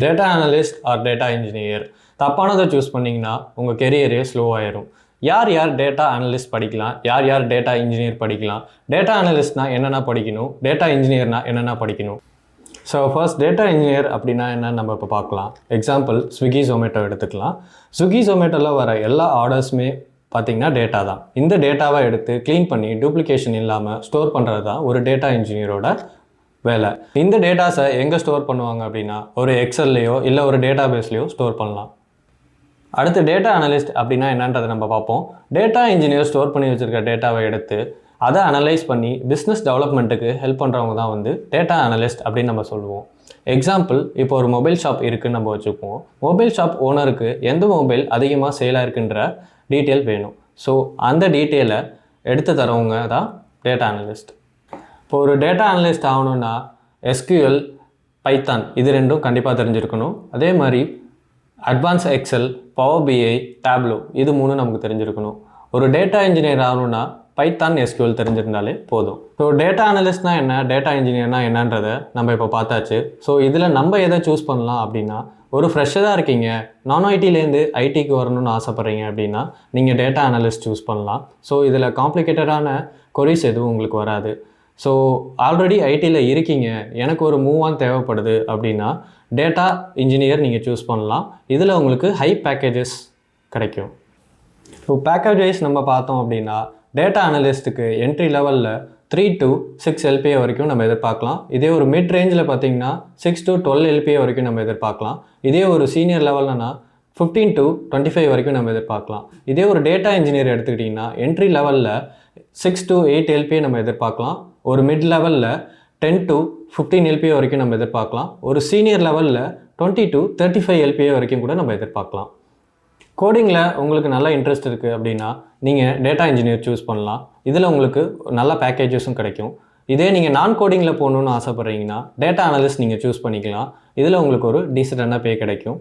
Data analyst or data engineer தப்பானதை choose பண்ணிங்கன்னா உங்கள் கெரியரே ஸ்லோ ஆயிரும். யார் யார் டேட்டா அனலிஸ்ட் படிக்கலாம், யார் யார் டேட்டா இன்ஜினியர் படிக்கலாம், டேட்டா அனலிஸ்ட்னா என்னென்ன படிக்கணும், டேட்டா இன்ஜினியர்னா என்னென்ன படிக்கணும். ஸோ ஃபர்ஸ்ட் டேட்டா இன்ஜினியர் அப்படின்னா என்னன்னு நம்ம இப்போ பார்க்கலாம். எக்ஸாம்பிள் ஸ்விக்கி ஜொமேட்டோ எடுத்துக்கலாம். ஸ்விக்கி ஜொமேட்டோவில் வர எல்லா ஆர்டர்ஸுமே பார்த்திங்கன்னா டேட்டா தான். இந்த டேட்டாவை எடுத்து க்ளீன் பண்ணி டூப்ளிகேஷன் இல்லாமல் ஸ்டோர் பண்ணுறது தான் ஒரு டேட்டா இன்ஜினியரோட வேலை. இந்த டேட்டாஸை எங்கே ஸ்டோர் பண்ணுவாங்க அப்படின்னா ஒரு எக்ஸல்லையோ இல்லை ஒரு டேட்டா பேஸ்லையோ ஸ்டோர் பண்ணலாம். அடுத்து டேட்டா அனலிஸ்ட் அப்படின்னா என்னன்றதை நம்ம பார்ப்போம். டேட்டா இன்ஜினியர் ஸ்டோர் பண்ணி வச்சுருக்க டேட்டாவை எடுத்து அதை அனலைஸ் பண்ணி பிஸ்னஸ் டெவலப்மெண்ட்டுக்கு ஹெல்ப் பண்ணுறவங்க தான் வந்து டேட்டா அனலிஸ்ட் அப்படின்னு நம்ம சொல்லுவோம். எக்ஸாம்பிள், இப்போ ஒரு மொபைல் ஷாப் இருக்குதுன்னு நம்ம வச்சுக்குவோம். மொபைல் ஷாப் ஓனருக்கு எந்த மொபைல் அதிகமாக சேலாக இருக்குன்ற டீட்டெயில் வேணும். ஸோ அந்த டீட்டெயிலை எடுத்து தரவங்க தான் டேட்டா அனலிஸ்ட். இப்போ ஒரு டேட்டா அனலிஸ்ட் ஆகணுன்னா எஸ்கியூஎல், பைத்தான் இது ரெண்டும் கண்டிப்பாக தெரிஞ்சிருக்கணும். அதே மாதிரி அட்வான்ஸ் எக்ஸல், பவர் பிஐ, டேப்லோ இது மூணும் நமக்கு தெரிஞ்சிருக்கணும். ஒரு டேட்டா இன்ஜினியர் ஆகணுன்னா பைத்தான், எஸ்கியூஎல் தெரிஞ்சிருந்தாலே போதும். ஸோ டேட்டா அனலிஸ்ட்னா என்ன, டேட்டா இன்ஜினியர்னா என்னன்றதை நம்ம இப்போ பார்த்தாச்சு. ஸோ இதில் நம்ம எதை சூஸ் பண்ணலாம் அப்படின்னா, ஒரு ஃப்ரெஷ்ஷாக இருக்கீங்க, நான் ஐடிலேருந்து ஐடிக்கு வரணும்னு ஆசைப்பட்றீங்க அப்படின்னா நீங்கள் டேட்டா அனலிஸ்ட் சூஸ் பண்ணலாம். ஸோ இதில் காம்ப்ளிகேட்டடான கொரிஸ் எதுவும் உங்களுக்கு வராது. ஸோ ஆல்ரெடி ஐடியில் இருக்கீங்க, எனக்கு ஒரு மூவ் ஆன் தேவைப்படுது அப்படின்னா டேட்டா இன்ஜினியர் நீங்கள் சூஸ் பண்ணலாம். இதில் உங்களுக்கு ஹை பேக்கேஜஸ் கிடைக்கும். ஸோ பேக்கேஜஸ் நம்ம பார்த்தோம் அப்படின்னா டேட்டா அனலிஸ்ட்டுக்கு என்ட்ரி லெவலில் 3 to 6 LPA வரைக்கும் நம்ம எதிர்பார்க்கலாம். இதே ஒரு மிட் ரேஞ்சில் பார்த்தீங்கன்னா 6 to 12 LPA வரைக்கும் நம்ம எதிர்பார்க்கலாம். இதே ஒரு சீனியர் லெவல்னா 15 to 25 வரைக்கும் நம்ம எதிர்பார்க்கலாம். இதே ஒரு டேட்டா இன்ஜினியர் எடுத்துக்கிட்டிங்கன்னா என்ட்ரி லெவலில் 6 to 8 LPA நம்ம எதிர்பார்க்கலாம். ஒரு மிட் லெவலில் 10 to 15 LPA வரைக்கும் நம்ம எதிர்பார்க்கலாம். ஒரு சீனியர் லெவலில் 20 to 35 LPA வரைக்கும் கூட நம்ம எதிர்பார்க்கலாம். கோடிங்கில் உங்களுக்கு நல்ல இன்ட்ரெஸ்ட் இருக்குது அப்படின்னா நீங்கள் டேட்டா இன்ஜினியர் சூஸ் பண்ணலாம். இதில் உங்களுக்கு நல்ல பேக்கேஜஸும் கிடைக்கும். இதே நீங்கள் நான் கோடிங்கில் போகணுன்னு ஆசைப்பட்றீங்கன்னா டேட்டா அனலிஸ்ட் நீங்கள் சூஸ் பண்ணிக்கலாம். இதில் உங்களுக்கு ஒரு டீசெண்டான பே கிடைக்கும்.